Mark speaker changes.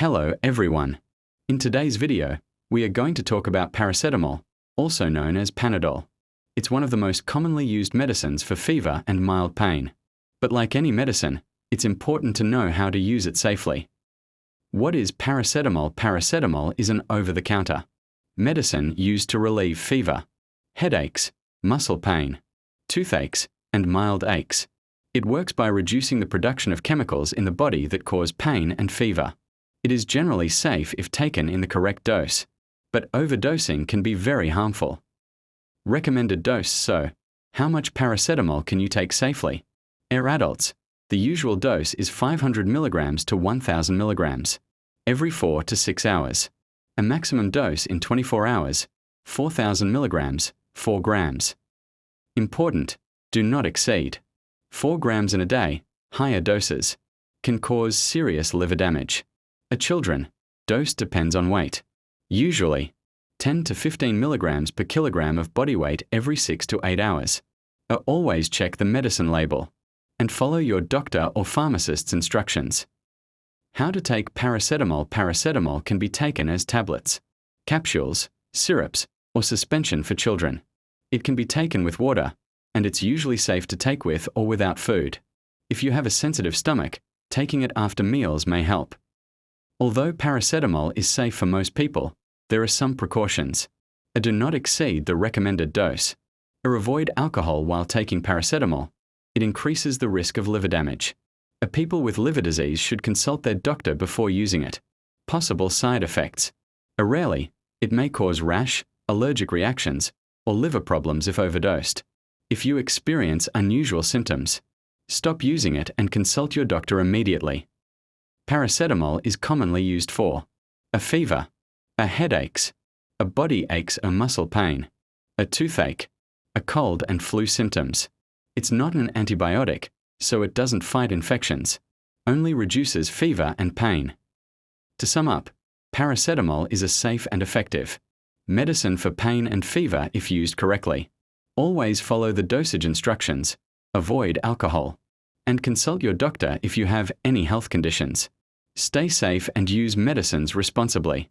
Speaker 1: Hello everyone. In today's video, we are going to talk about paracetamol, also known as Panadol. It's one of the most commonly used medicines for fever and mild pain. But like any medicine, it's important to know how to use it safely. What is paracetamol? Paracetamol is an over-the-counter medicine used to relieve fever, headaches, muscle pain, toothaches, and mild aches. It works by reducing the production of chemicals in the body that cause pain and fever. It is generally safe if taken in the correct dose, but overdosing can be very harmful. Recommended dose. So, how much paracetamol can you take safely? For adults, the usual dose is 500 mg to 1000 mg every 4 to 6 hours. A maximum dose in 24 hours, 4000 mg, 4 grams. Important: do not exceed 4 grams in a day. Higher doses can cause serious liver damage. Children, dose depends on weight. Usually, 10 to 15 mg per kilogram of body weight every 6 to 8 hours. Always check the medicine label and follow your doctor or pharmacist's instructions. How to take paracetamol? Paracetamol can be taken as tablets, capsules, syrups, or suspension for children. It can be taken with water, and it's usually safe to take with or without food. If you have a sensitive stomach, taking it after meals may help. Although paracetamol is safe for most people, there are some precautions. Do not exceed the recommended dose. Avoid alcohol while taking paracetamol. It increases the risk of liver damage. People with liver disease should consult their doctor before using it. Possible side effects. Rarely, it may cause rash, allergic reactions, or liver problems if overdosed. If you experience unusual symptoms, stop using it and consult your doctor immediately. Paracetamol is commonly used for a fever, headaches, body aches or muscle pain, a toothache, cold and flu symptoms. It's not an antibiotic, so it doesn't fight infections, only reduces fever and pain. To sum up, paracetamol is a safe and effective medicine for pain and fever if used correctly. Always follow the dosage instructions, avoid alcohol, and consult your doctor if you have any health conditions. Stay safe and use medicines responsibly.